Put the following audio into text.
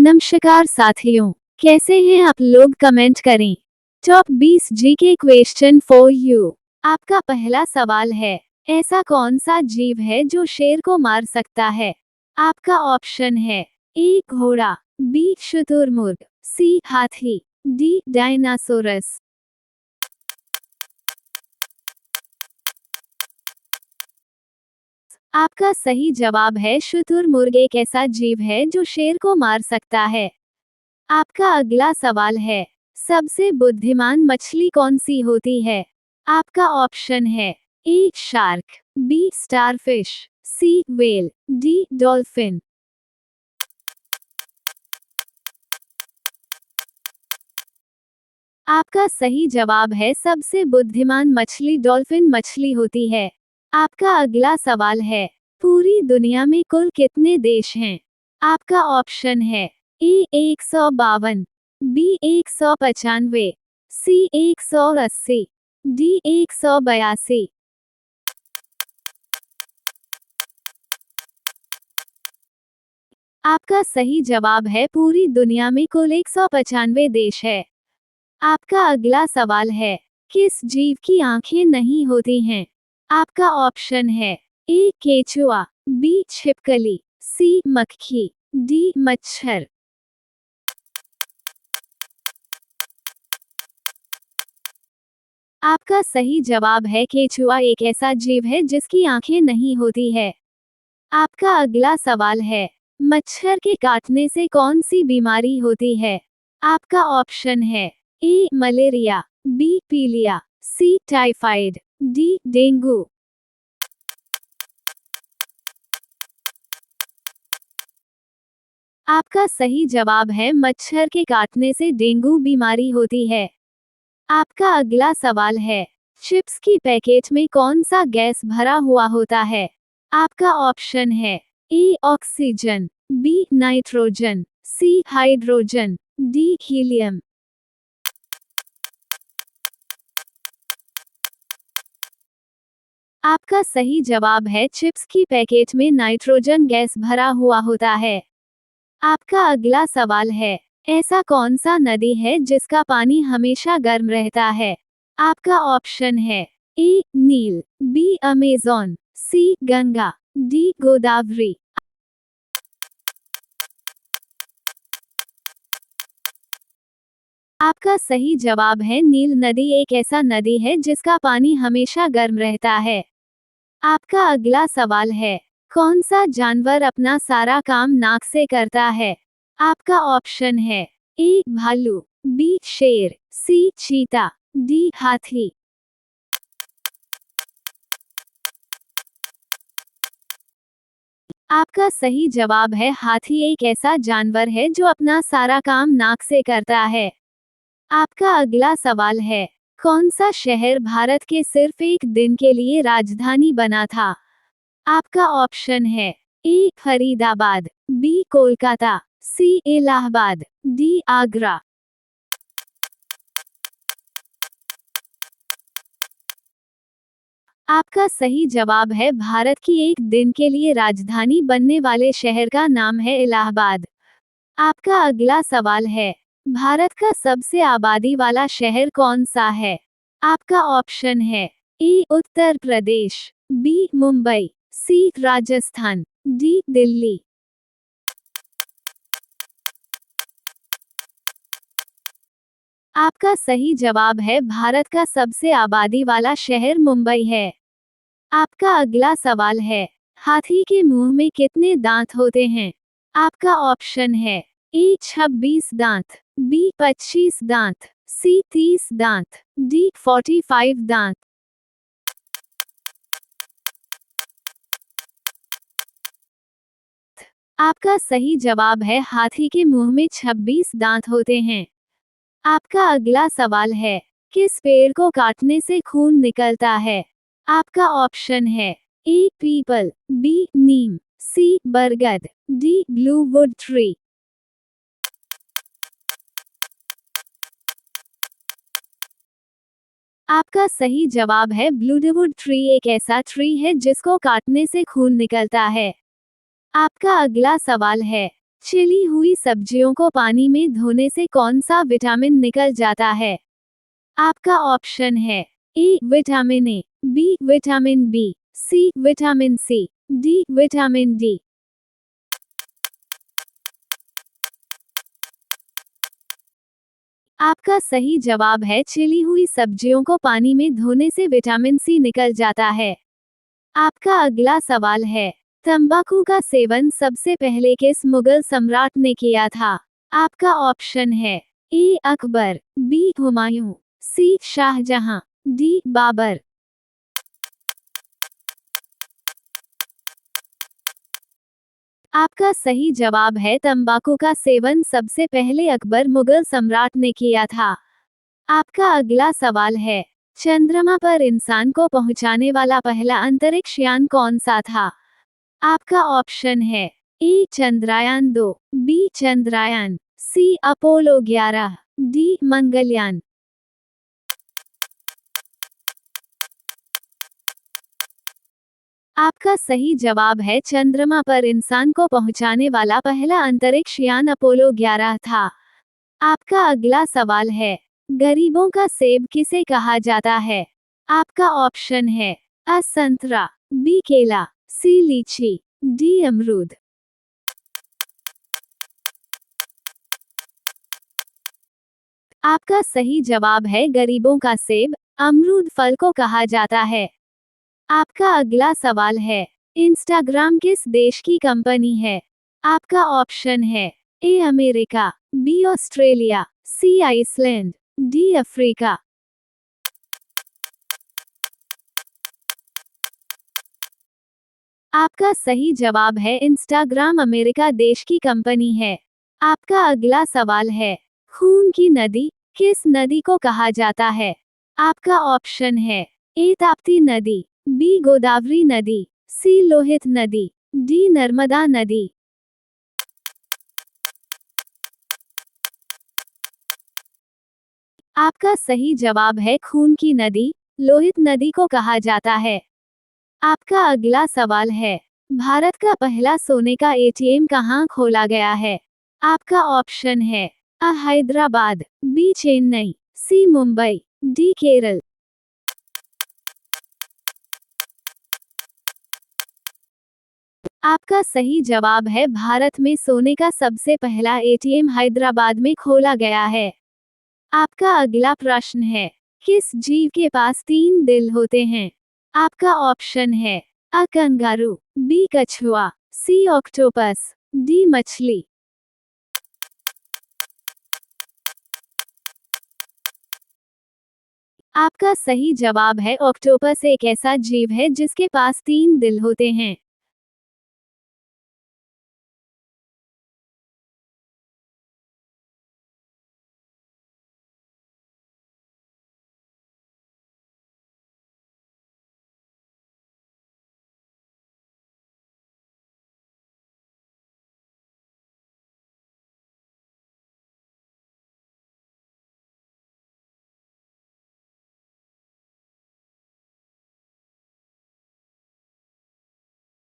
नमस्कार साथियों, कैसे हैं आप लोग, कमेंट करें। Top 20 GK question for you. आपका पहला सवाल है, ऐसा कौन सा जीव है जो शेर को मार सकता है? आपका ऑप्शन है ए घोड़ा, बी शुतुरमुर्ग, सी हाथी, डी डायनासोरस। आपका सही जवाब है शुतुरमुर्ग एक ऐसा जीव है जो शेर को मार सकता है। आपका अगला सवाल है, सबसे बुद्धिमान मछली कौन सी होती है? आपका ऑप्शन है ए शार्क, बी स्टारफिश, सी व्हेल, डी डॉल्फिन। आपका सही जवाब है सबसे बुद्धिमान मछली डॉल्फिन मछली होती है। आपका अगला सवाल है, पूरी दुनिया में कुल कितने देश हैं? आपका ऑप्शन है ए 152, बी 195, सी 180, डी 182। आपका सही जवाब है पूरी दुनिया में कुल 195 देश है। आपका अगला सवाल है, किस जीव की आंखें नहीं होती हैं? आपका ऑप्शन है ए केचुआ, बी छिपकली, सी मक्खी, डी मच्छर। आपका सही जवाब है केचुआ एक ऐसा जीव है जिसकी आंखें नहीं होती है। आपका अगला सवाल है, मच्छर के काटने से कौन सी बीमारी होती है? आपका ऑप्शन है ए मलेरिया, बी पीलिया, सी टाइफाइड, डी डेंगू। आपका सही जवाब है मच्छर के काटने से डेंगू बीमारी होती है। आपका अगला सवाल है, चिप्स की पैकेट में कौन सा गैस भरा हुआ होता है? आपका ऑप्शन है A oxygen, B nitrogen, C hydrogen, D helium. आपका सही जवाब है चिप्स की पैकेट में नाइट्रोजन गैस भरा हुआ होता है। आपका अगला सवाल है, ऐसा कौन सा नदी है जिसका पानी हमेशा गर्म रहता है? आपका ऑप्शन है ए नील, बी अमेज़न, सी गंगा, डी गोदावरी। आपका सही जवाब है नील नदी एक ऐसा नदी है जिसका पानी हमेशा गर्म रहता है। आपका अगला सवाल है, कौन सा जानवर अपना सारा काम नाक से करता है? आपका ऑप्शन है ए भालू, बी शेर, सी चीता, डी हाथी। आपका सही जवाब है हाथी एक ऐसा जानवर है जो अपना सारा काम नाक से करता है। आपका अगला सवाल है, कौन सा शहर भारत के सिर्फ एक दिन के लिए राजधानी बना था? आपका ऑप्शन है ए फरीदाबाद, बी कोलकाता, सी इलाहाबाद, डी आगरा। आपका सही जवाब है भारत की एक दिन के लिए राजधानी बनने वाले शहर का नाम है इलाहाबाद। आपका अगला सवाल है, भारत का सबसे आबादी वाला शहर कौन सा है? आपका ऑप्शन है ए उत्तर प्रदेश, बी मुंबई, सी राजस्थान, डी दिल्ली। आपका सही जवाब है भारत का सबसे आबादी वाला शहर मुंबई है। आपका अगला सवाल है, हाथी के मुंह में कितने दांत होते हैं? आपका ऑप्शन है ए 26 दांत, बी 25 दांत, सी 30 दांत, डी 45 दांत। आपका सही जवाब है हाथी के मुंह में 26 दांत होते हैं। आपका अगला सवाल है, किस पेड़ को काटने से खून निकलता है? आपका ऑप्शन है ए पीपल, बी नीम, सी बरगद, डी ब्लू वुड ट्री। आपका सही जवाब है ब्लूवुड ट्री एक ऐसा ट्री है जिसको काटने से खून निकलता है। आपका अगला सवाल है, छिली हुई सब्जियों को पानी में धोने से कौन सा विटामिन निकल जाता है? आपका ऑप्शन है A vitamin A, B vitamin B, C vitamin C, D vitamin D. आपका सही जवाब है छिली हुई सब्जियों को पानी में धोने से विटामिन सी निकल जाता है। आपका अगला सवाल है, तंबाकू का सेवन सबसे पहले किस मुगल सम्राट ने किया था? आपका ऑप्शन है ए अकबर, बी हुमायूं, सी शाहजहां, डी बाबर। आपका सही जवाब है तंबाकू का सेवन सबसे पहले अकबर मुगल सम्राट ने किया था। आपका अगला सवाल है, चंद्रमा पर इंसान को पहुंचाने वाला पहला अंतरिक्ष यान कौन सा था? आपका ऑप्शन है ए चंद्रयान 2, बी चंद्रयान, सी अपोलो 11, डी मंगलयान। आपका सही जवाब है चंद्रमा पर इंसान को पहुंचाने वाला पहला अंतरिक्ष यान अपोलो 11 था। आपका अगला सवाल है, गरीबों का सेब किसे कहा जाता है? आपका ऑप्शन है अ संतरा, बी केला, सी लीची, डी अमरूद। आपका सही जवाब है गरीबों का सेब, अमरूद फल को कहा जाता है। आपका अगला सवाल है, इंस्टाग्राम किस देश की कंपनी है? आपका ऑप्शन है A America, B Australia, C Iceland, D Africa. आपका सही जवाब है इंस्टाग्राम अमेरिका देश की कंपनी है। आपका अगला सवाल है, खून की नदी किस नदी को कहा जाता है? आपका ऑप्शन है ए ताप्ती नदी, बी गोदावरी नदी, सी लोहित नदी, डी नर्मदा नदी। आपका सही जवाब है खून की नदी, लोहित नदी को कहा जाता है। आपका अगला सवाल है, भारत का पहला सोने का एटीएम कहाँ खोला गया है? आपका ऑप्शन है अ हैदराबाद, बी चेन्नई, सी मुंबई, डी केरल। आपका सही जवाब है भारत में सोने का सबसे पहला एटीएम हैदराबाद में खोला गया है। आपका अगला प्रश्न है, किस जीव के पास 3 दिल होते हैं? आपका ऑप्शन है अ कंगारू, बी कछुआ, सी ऑक्टोपस, डी मछली। आपका सही जवाब है ऑक्टोपस एक ऐसा जीव है जिसके पास 3 दिल होते हैं।